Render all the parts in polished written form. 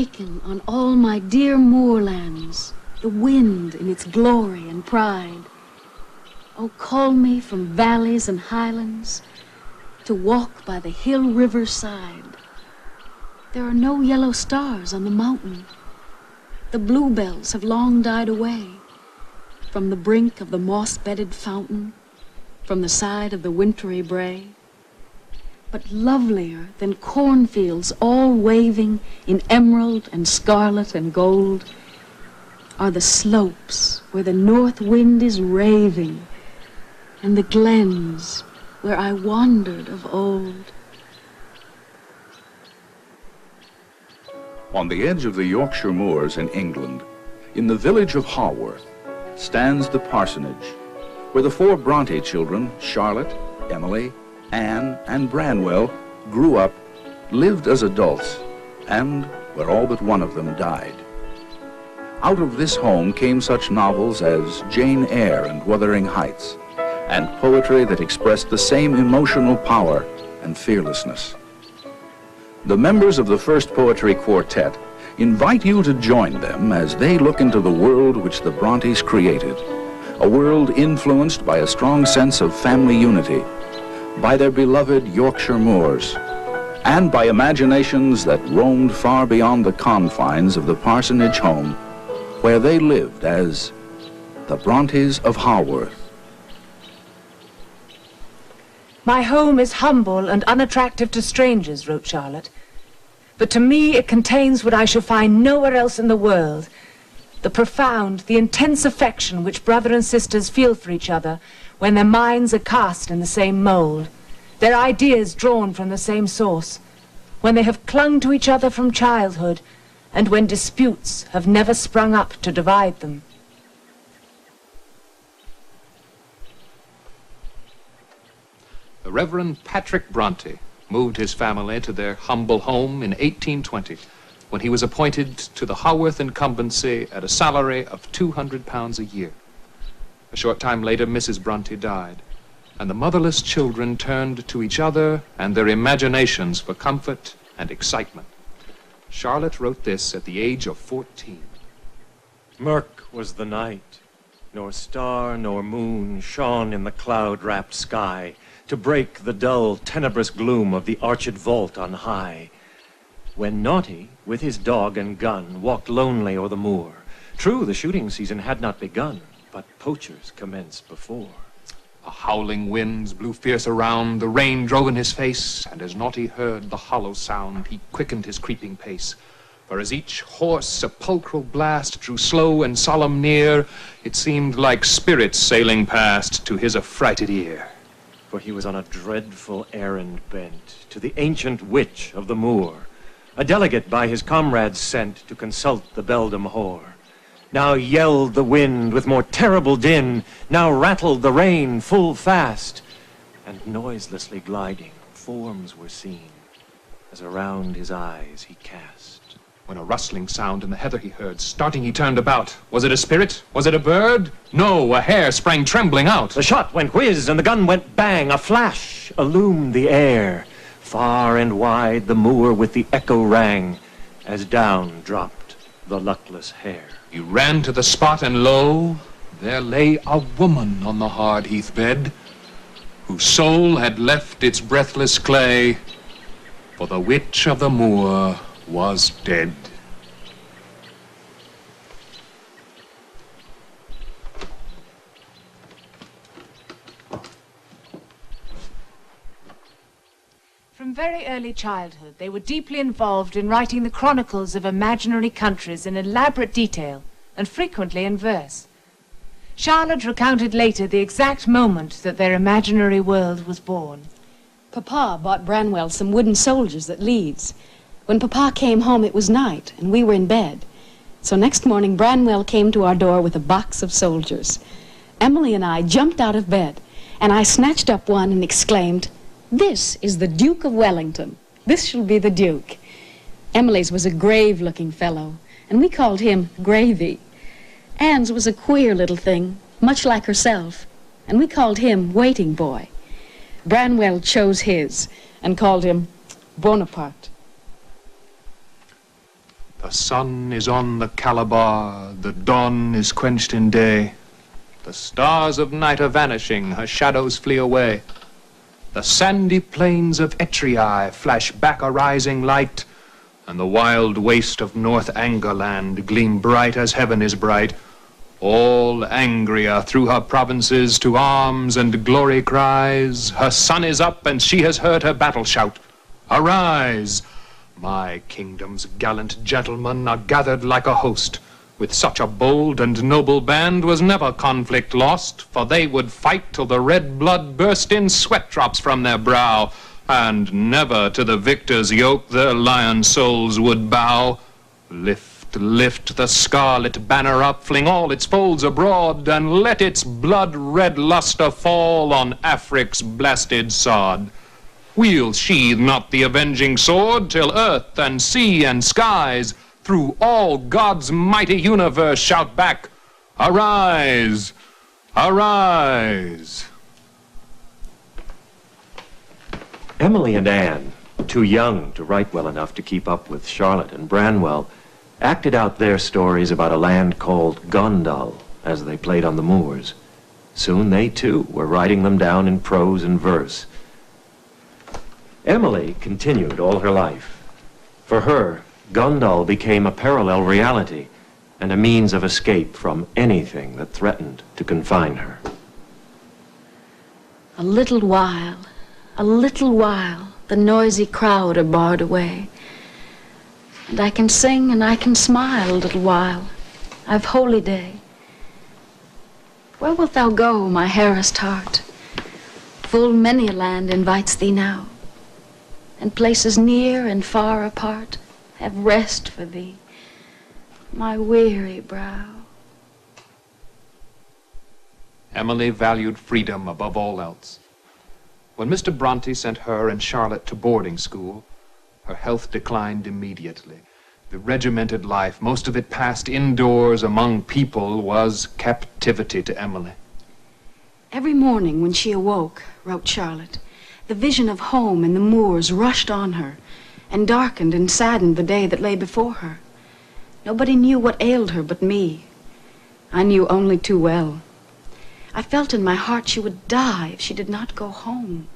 awaken on all my dear moorlands the wind in its glory and pride. Oh, call me from valleys and highlands to walk by the hill river's side. There are no yellow stars on the mountain. The bluebells have long died away. From the brink of the moss-bedded fountain, from the side of the wintry brae. But lovelier than cornfields all waving in emerald and scarlet and gold are the slopes where the north wind is raving, and the glens where I wandered of old. On the edge of the Yorkshire moors in England, in the village of Haworth, stands the parsonage, where the 4 Bronte children, Charlotte, Emily, Anne, and Branwell, grew up, lived as adults, and where all but one of them died. Out of this home came such novels as Jane Eyre and Wuthering Heights, and poetry that expressed the same emotional power and fearlessness. The members of the First Poetry Quartet invite you to join them as they look into the world which the Brontes created, a world influenced by a strong sense of family unity, by their beloved Yorkshire moors, and by imaginations that roamed far beyond the confines of the parsonage home where they lived as the Brontes of Haworth. My home is humble and unattractive to strangers, wrote Charlotte, but to me it contains what I shall find nowhere else in the world, the profound, the intense affection which brother and sisters feel for each other when their minds are cast in the same mould, their ideas drawn from the same source, when they have clung to each other from childhood, and when disputes have never sprung up to divide them. The Reverend Patrick Bronte moved his family to their humble home in 1820, when he was appointed to the Haworth incumbency at a salary of £200 a year. A short time later, Mrs. Bronte died, and the motherless children turned to each other and their imaginations for comfort and excitement. Charlotte wrote this at the age of 14. Murk was the night, nor star nor moon shone in the cloud-wrapped sky to break the dull, tenebrous gloom of the arched vault on high. When Naughty, with his dog and gun, walked lonely o'er the moor, true, the shooting season had not begun, but poachers commenced before. The howling winds blew fierce around, the rain drove in his face, and as Naughty heard the hollow sound, he quickened his creeping pace. For as each hoarse, sepulchral blast drew slow and solemn near, it seemed like spirits sailing past to his affrighted ear. For he was on a dreadful errand bent to the ancient witch of the moor, a delegate by his comrades sent to consult the beldam whore. Now yelled the wind with more terrible din, now rattled the rain full fast, and noiselessly gliding forms were seen, as around his eyes he cast. When a rustling sound in the heather he heard, starting he turned about. Was it a spirit? Was it a bird? No, a hare sprang trembling out. The shot went whiz and the gun went bang, a flash illumined the air. Far and wide the moor with the echo rang, as down dropped the luckless hare. He ran to the spot, and lo, there lay a woman on the hard heath bed, whose soul had left its breathless clay, for the witch of the moor was dead. From very early childhood, they were deeply involved in writing the chronicles of imaginary countries in elaborate detail, and frequently in verse. Charlotte recounted later the exact moment that their imaginary world was born. Papa bought Branwell some wooden soldiers at Leeds. When Papa came home, it was night, and we were in bed. So next morning, Branwell came to our door with a box of soldiers. Emily and I jumped out of bed, and I snatched up one and exclaimed, "This is the Duke of Wellington. This shall be the Duke." Emily's was a grave-looking fellow, and we called him Gravy. Anne's was a queer little thing, much like herself, and we called him Waiting Boy. Branwell chose his and called him Bonaparte. The sun is on the Calabar, the dawn is quenched in day. The stars of night are vanishing, her shadows flee away. The sandy plains of Ettriae flash back a rising light, and the wild waste of North Angreland gleam bright as heaven is bright. All Angria through her provinces to arms and glory cries. Her sun is up and she has heard her battle shout. Arise! My kingdom's gallant gentlemen are gathered like a host. With such a bold and noble band was never conflict lost, for they would fight till the red blood burst in sweat drops from their brow, and never to the victor's yoke their lion souls would bow. Lift, lift the scarlet banner up, fling all its folds abroad, and let its blood-red lustre fall on Afric's blasted sod. We'll sheathe not the avenging sword till earth and sea and skies through all God's mighty universe shout back, arise, arise. Emily and Anne, too young to write well enough to keep up with Charlotte and Branwell, acted out their stories about a land called Gondal as they played on the moors. Soon they, too, were writing them down in prose and verse. Emily continued all her life. For her, Gondal became a parallel reality and a means of escape from anything that threatened to confine her. A little while, the noisy crowd are barred away. And I can sing and I can smile a little while. I've holy day. Where wilt thou go, my harassed heart? Full many a land invites thee now, and places near and far apart have rest for thee, my weary brow. Emily valued freedom above all else. When Mr. Bronte sent her and Charlotte to boarding school, her health declined immediately. The regimented life, most of it passed indoors among people, was captivity to Emily. Every morning when she awoke, wrote Charlotte, the vision of home and the moors rushed on her, and darkened and saddened the day that lay before her. Nobody knew what ailed her but me. I knew only too well. I felt in my heart she would die if she did not go home.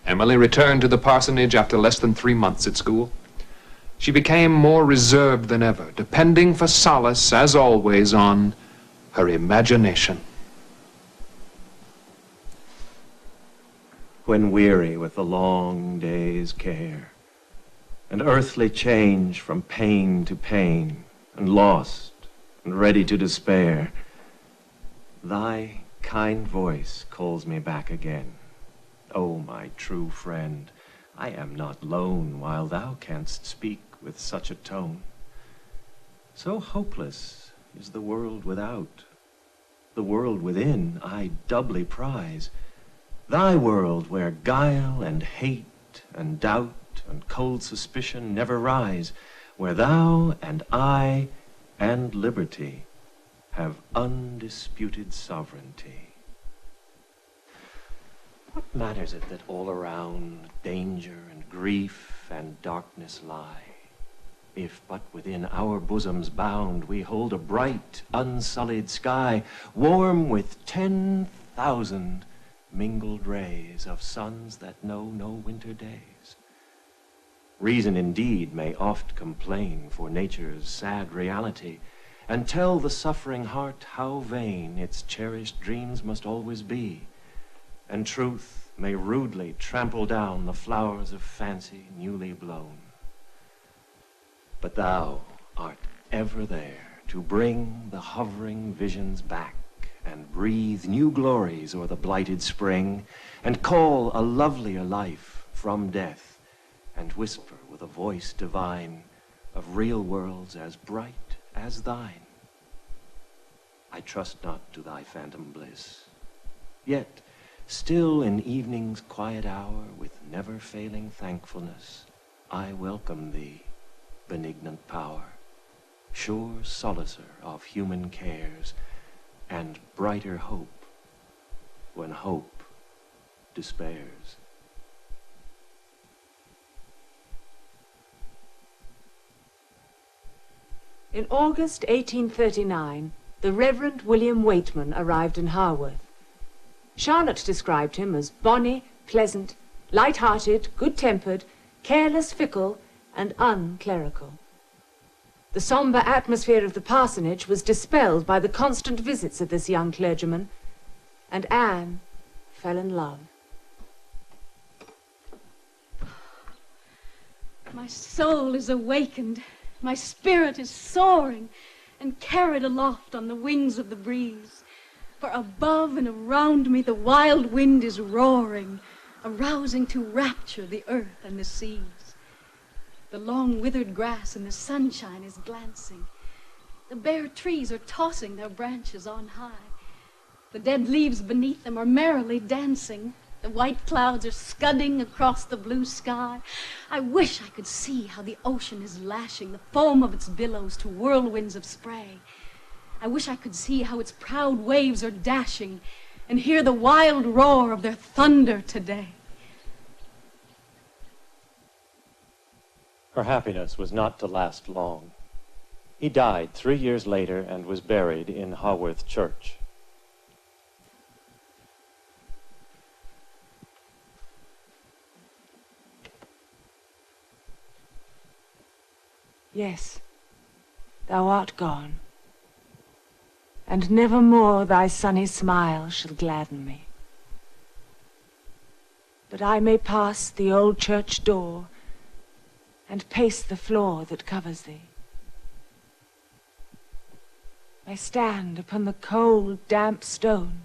Emily returned to the parsonage after less than 3 months at school. She became more reserved than ever, depending for solace, as always, on her imagination. When weary with the long day's care, and earthly change from pain to pain, and lost and ready to despair, thy kind voice calls me back again. O my true friend, I am not lone while thou canst speak with such a tone. So hopeless is the world without. The world within I doubly prize. Thy world where guile and hate and doubt and cold suspicion never rise, where thou and I and liberty have undisputed sovereignty. What matters it that all around danger and grief and darkness lie, if but within our bosom's bound we hold a bright, unsullied sky, warm with 10,000 mingled rays of suns that know no winter days? Reason indeed may oft complain for nature's sad reality, and tell the suffering heart how vain its cherished dreams must always be, and truth may rudely trample down the flowers of fancy newly blown. But thou art ever there to bring the hovering visions back, and breathe new glories o'er the blighted spring, and call a lovelier life from death, and whisper with a voice divine of real worlds as bright as thine. I trust not to thy phantom bliss, yet still in evening's quiet hour, with never-failing thankfulness, I welcome thee, benignant power, sure solacer of human cares, and brighter hope when hope despairs. In August 1839, the Reverend William Waitman arrived in Haworth. Charlotte described him as bonny, pleasant, light-hearted, good-tempered, careless, fickle, and unclerical. The sombre atmosphere of the parsonage was dispelled by the constant visits of this young clergyman, and Anne fell in love. My soul is awakened, my spirit is soaring, and carried aloft on the wings of the breeze. For above and around me the wild wind is roaring, arousing to rapture the earth and the seas. The long withered grass in the sunshine is glancing. The bare trees are tossing their branches on high. The dead leaves beneath them are merrily dancing. The white clouds are scudding across the blue sky. I wish I could see how the ocean is lashing the foam of its billows to whirlwinds of spray. I wish I could see how its proud waves are dashing and hear the wild roar of their thunder today. Her happiness was not to last long. He died 3 years later and was buried in Haworth Church. Yes, thou art gone, and never more thy sunny smile shall gladden me. But I may pass the old church door and pace the floor that covers thee. May stand upon the cold, damp stone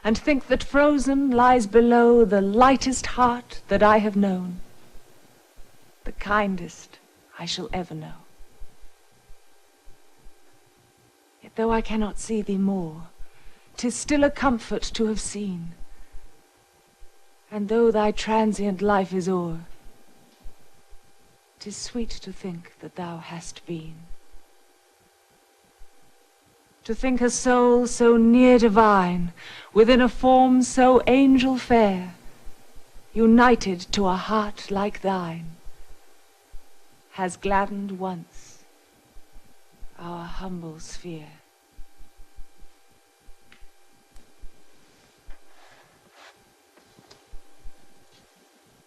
and think that frozen lies below the lightest heart that I have known, the kindest I shall ever know. Yet though I cannot see thee more, 'tis still a comfort to have seen. And though thy transient life is o'er, 'tis sweet to think that thou hast been. To think a soul so near divine, within a form so angel fair, united to a heart like thine, has gladdened once our humble sphere.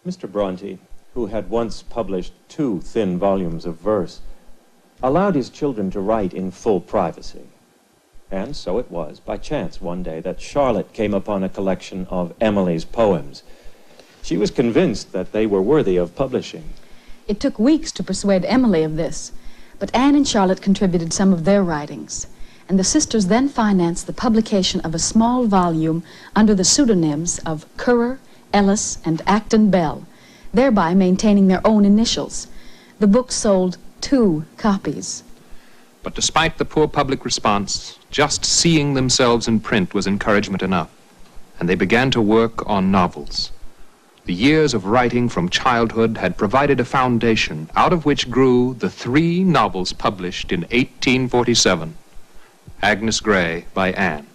Mr. Bronte, who had once published 2 thin volumes of verse, allowed his children to write in full privacy. And so it was, by chance one day, that Charlotte came upon a collection of Emily's poems. She was convinced that they were worthy of publishing. It took weeks to persuade Emily of this, but Anne and Charlotte contributed some of their writings, and the sisters then financed the publication of a small volume under the pseudonyms of Currer, Ellis, and Acton Bell, thereby maintaining their own initials. The book sold 2 copies. But despite the poor public response, just seeing themselves in print was encouragement enough, and they began to work on novels. The years of writing from childhood had provided a foundation out of which grew the 3 novels published in 1847. Agnes Grey by Anne,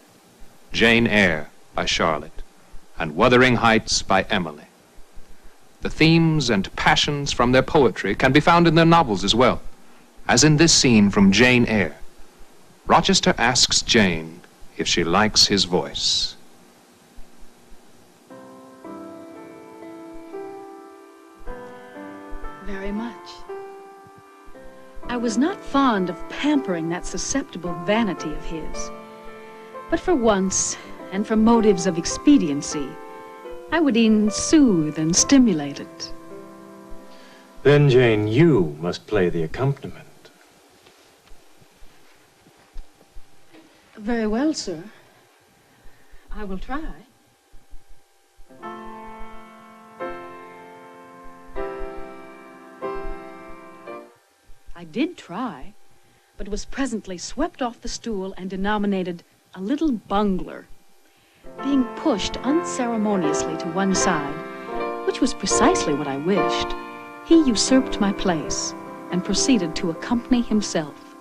Jane Eyre by Charlotte, and Wuthering Heights by Emily. The themes and passions from their poetry can be found in their novels as well, as in this scene from Jane Eyre. Rochester asks Jane if she likes his voice. Very much. I was not fond of pampering that susceptible vanity of his. But for once, and from motives of expediency, I would e'en soothe and stimulate it. Then, Jane, you must play the accompaniment. Very well, sir. I will try. I did try, but was presently swept off the stool and denominated a little bungler, being pushed unceremoniously to one side, which was precisely what I wished. He usurped my place and proceeded to accompany himself.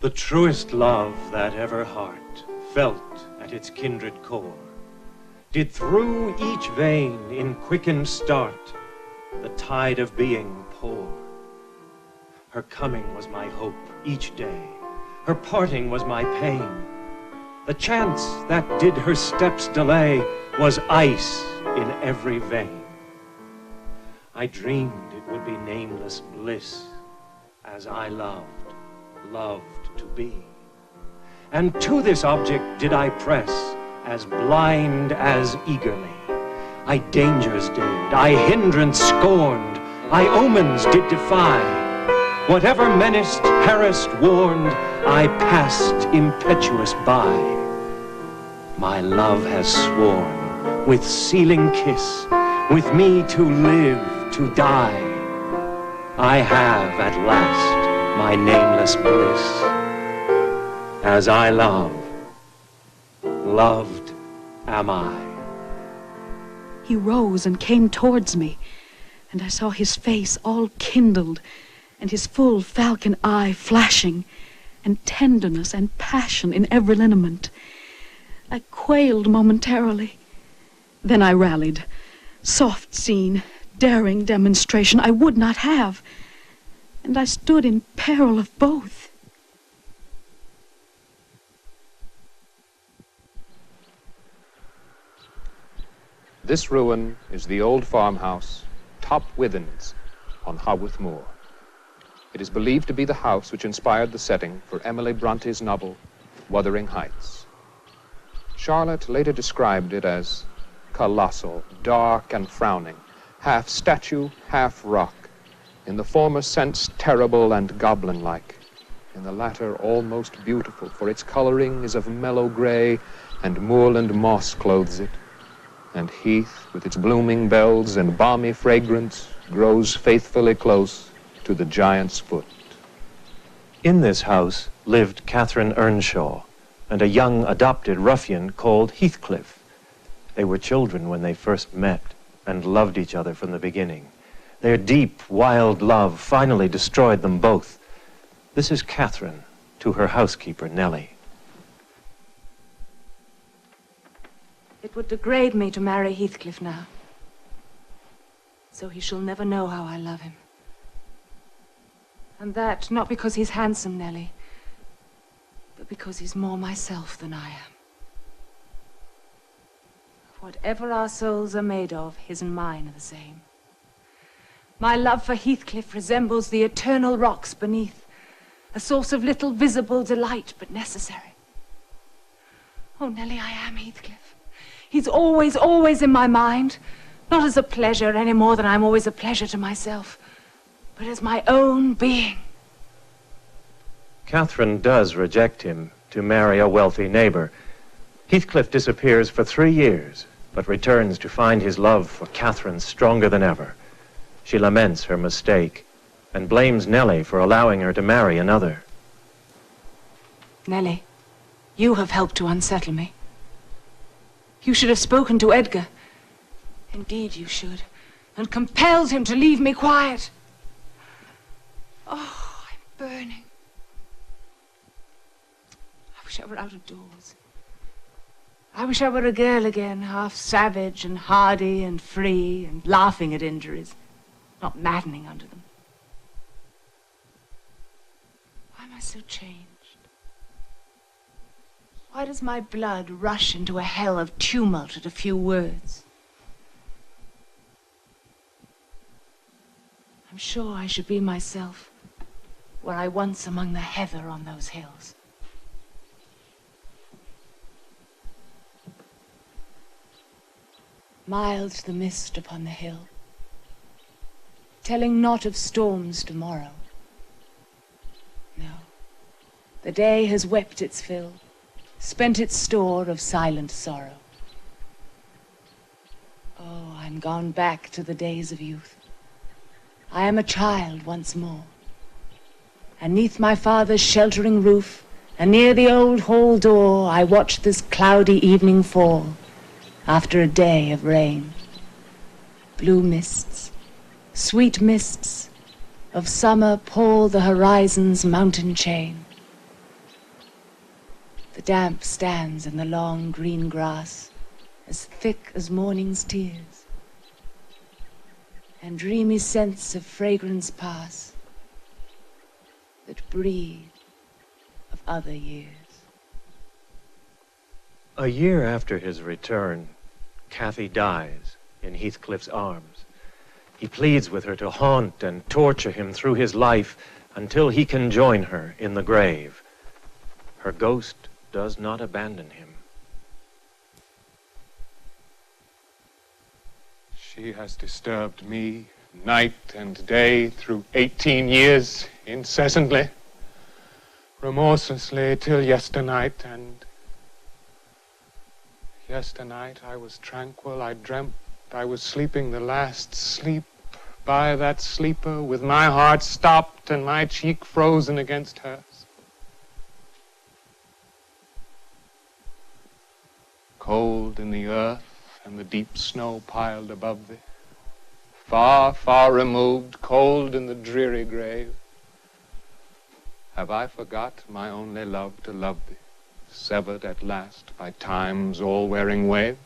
The truest love that ever heart felt at its kindred core did through each vein in quickened start the tide of being pour. Her coming was my hope each day. Her parting was my pain. The chance that did her steps delay was ice in every vein. I dreamed it would be nameless bliss, as I loved to be. And to this object did I press, as blind as eagerly. I dangers dared, I hindrance scorned, I omens did defy. Whatever menaced, harassed, warned, I passed impetuous by. My love has sworn, with sealing kiss, with me to live, to die. I have at last my nameless bliss. As I loved am I. He rose and came towards me, and I saw his face all kindled, and his full falcon eye flashing, and tenderness and passion in every lineament. I quailed momentarily. Then I rallied. Soft scene, daring demonstration I would not have, and I stood in peril of both. This ruin is the old farmhouse, Top Withens, on Haworth Moor. It is believed to be the house which inspired the setting for Emily Bronte's novel, Wuthering Heights. Charlotte later described it as colossal, dark and frowning, half statue, half rock, in the former sense terrible and goblin-like, in the latter almost beautiful, for its coloring is of mellow gray, and moorland moss clothes it, and heath, with its blooming bells and balmy fragrance, grows faithfully close to the giant's foot. In this house lived Catherine Earnshaw and a young adopted ruffian called Heathcliff. They were children when they first met and loved each other from the beginning. Their deep, wild love finally destroyed them both. This is Catherine to her housekeeper, Nellie. It would degrade me to marry Heathcliff now. So he shall never know how I love him. And that, not because he's handsome, Nellie, but because he's more myself than I am. Whatever our souls are made of, his and mine are the same. My love for Heathcliff resembles the eternal rocks beneath, a source of little visible delight, but necessary. Oh, Nellie, I am Heathcliff. He's always, always in my mind, not as a pleasure any more than I'm always a pleasure to myself, but as my own being. Catherine does reject him to marry a wealthy neighbor. Heathcliff disappears for 3 years, but returns to find his love for Catherine stronger than ever. She laments her mistake and blames Nellie for allowing her to marry another. Nellie, you have helped to unsettle me. You should have spoken to Edgar. Indeed you should, and compelled him to leave me quiet. Oh, I'm burning. I wish I were out of doors. I wish I were a girl again, half savage and hardy and free and laughing at injuries, not maddening under them. Why am I so changed? Why does my blood rush into a hell of tumult at a few words? I'm sure I should be myself, were I once among the heather on those hills. Mild the mist upon the hill, telling not of storms tomorrow. No, the day has wept its fill, spent its store of silent sorrow. Oh, I'm gone back to the days of youth. I am a child once more. And 'neath my father's sheltering roof, and near the old hall door, I watch this cloudy evening fall, after a day of rain. Blue mists, sweet mists, of summer pall the horizon's mountain chain. The damp stands in the long green grass, as thick as morning's tears, and dreamy scents of fragrance pass, that breathe of other years. A year after his return, Cathy dies in Heathcliff's arms. He pleads with her to haunt and torture him through his life until he can join her in the grave. Her ghost does not abandon him. She has disturbed me night and day through 18 years, incessantly, remorselessly, till yesternight, and yesternight I was tranquil. I dreamt I was sleeping the last sleep by that sleeper, with my heart stopped and my cheek frozen against hers. Cold in the earth and the deep snow piled above thee, far, far removed, cold in the dreary grave. Have I forgot my only love to love thee, severed at last by time's all-wearing wave?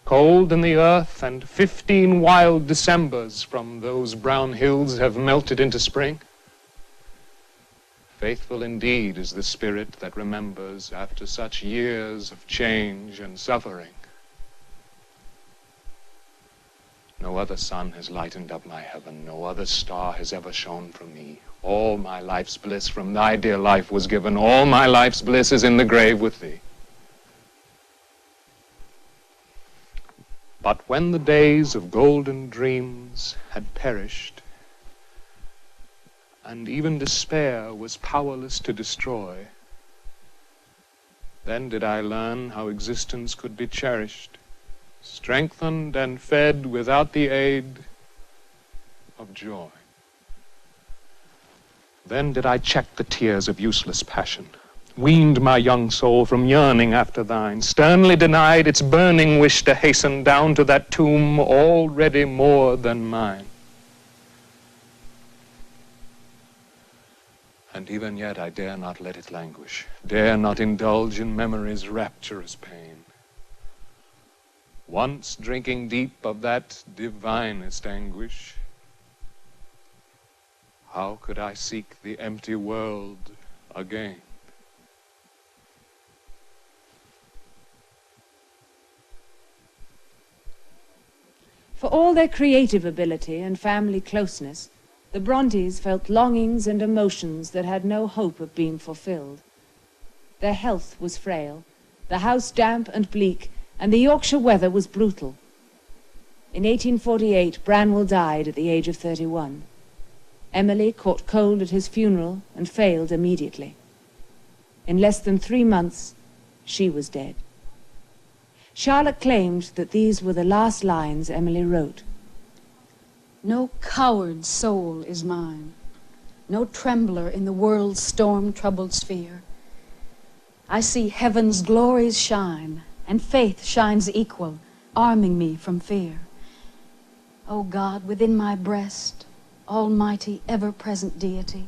Cold in the earth, and 15 wild Decembers from those brown hills have melted into spring. Faithful indeed is the spirit that remembers after such years of change and suffering. No other sun has lightened up my heaven, no other star has ever shone from me. All my life's bliss from thy dear life was given, all my life's bliss is in the grave with thee. But when the days of golden dreams had perished, and even despair was powerless to destroy, then did I learn how existence could be cherished, strengthened and fed without the aid of joy. Then did I check the tears of useless passion, weaned my young soul from yearning after thine, sternly denied its burning wish to hasten down to that tomb already more than mine. And even yet I dare not let it languish, dare not indulge in memory's rapturous pain. Once drinking deep of that divinest anguish, how could I seek the empty world again? For all their creative ability and family closeness, the Brontes felt longings and emotions that had no hope of being fulfilled. Their health was frail, the house damp and bleak, and the Yorkshire weather was brutal. In 1848, Branwell died at the age of 31. Emily caught cold at his funeral and failed immediately. In less than 3 months, she was dead. Charlotte claimed that these were the last lines Emily wrote. No coward soul is mine, no trembler in the world's storm-troubled sphere. I see heaven's glories shine, and faith shines equal, arming me from fear. O God, within my breast, almighty, ever-present deity,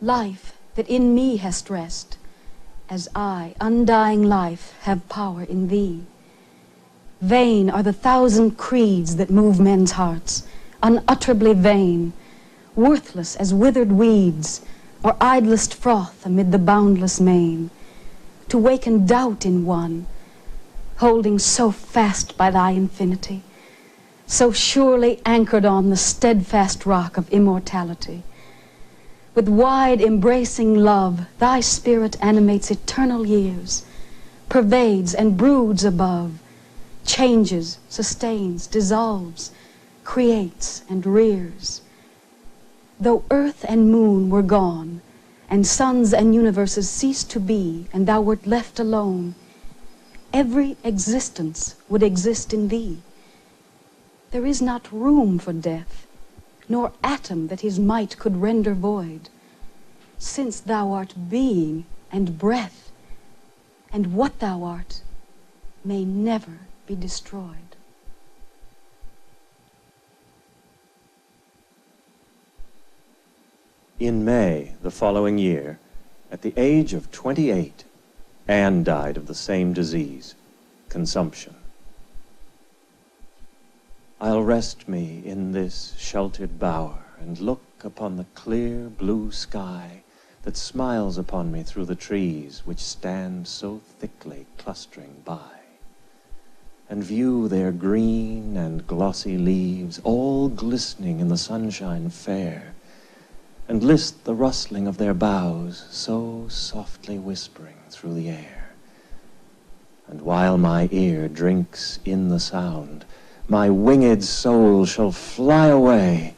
life that in me hast rest, as I, undying life, have power in thee. Vain are the 1,000 creeds that move men's hearts, unutterably vain, worthless as withered weeds, or idlest froth amid the boundless main, to waken doubt in one, holding so fast by thy infinity, so surely anchored on the steadfast rock of immortality. With wide embracing love, thy spirit animates eternal years, pervades and broods above, changes, sustains, dissolves, creates and rears. Though earth and moon were gone, and suns and universes ceased to be, and thou wert left alone, every existence would exist in thee. There is not room for death, nor atom that his might could render void, since thou art being and breath, and what thou art may never be destroyed. In May the following year, at the age of 28, Anne died of the same disease, consumption. I'll rest me in this sheltered bower and look upon the clear blue sky that smiles upon me through the trees which stand so thickly clustering by, and view their green and glossy leaves all glistening in the sunshine fair, and list the rustling of their boughs so softly whispering through the air. And while my ear drinks in the sound, my winged soul shall fly away,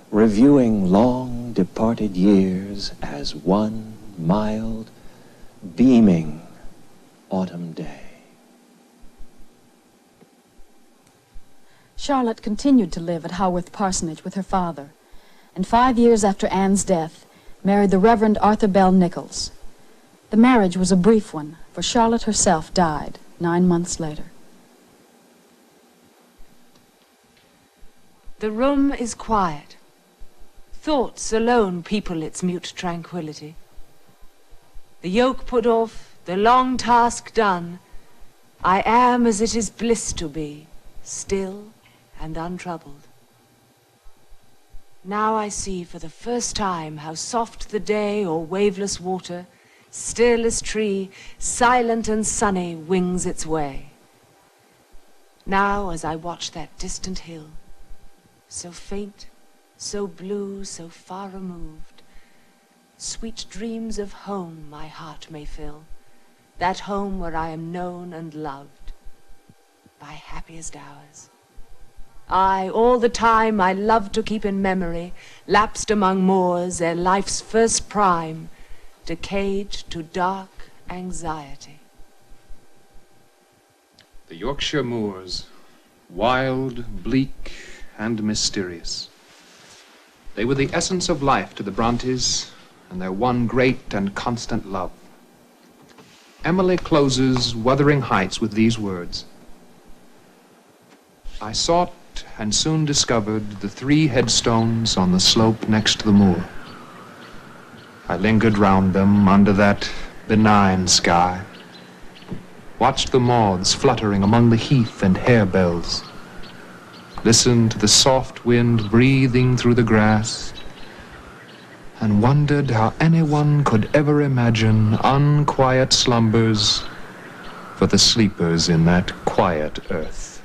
reviewing long departed years as one mild, beaming autumn day. Charlotte continued to live at Haworth parsonage with her father, and 5 years after Anne's death, married the Reverend Arthur Bell Nichols. The marriage was a brief one, for Charlotte herself died 9 months later. The room is quiet. Thoughts alone people its mute tranquillity. The yoke put off, the long task done, I am as it is bliss to be, still and untroubled. Now I see for the first time how soft the day o'er waveless water, still as tree, silent and sunny, wings its way. Now as I watch that distant hill, so faint, so blue, so far removed, sweet dreams of home my heart may fill, that home where I am known and loved by happiest hours. I, all the time I loved to keep in memory, lapsed among moors ere life's first prime, decayed to dark anxiety. The Yorkshire moors, wild, bleak, and mysterious. They were the essence of life to the Brontes, and their one great and constant love. Emily closes Wuthering Heights with these words: I sought and soon discovered the 3 headstones on the slope next to the moor. I lingered round them under that benign sky, watched the moths fluttering among the heath and harebells, listened to the soft wind breathing through the grass, and wondered how anyone could ever imagine unquiet slumbers for the sleepers in that quiet earth.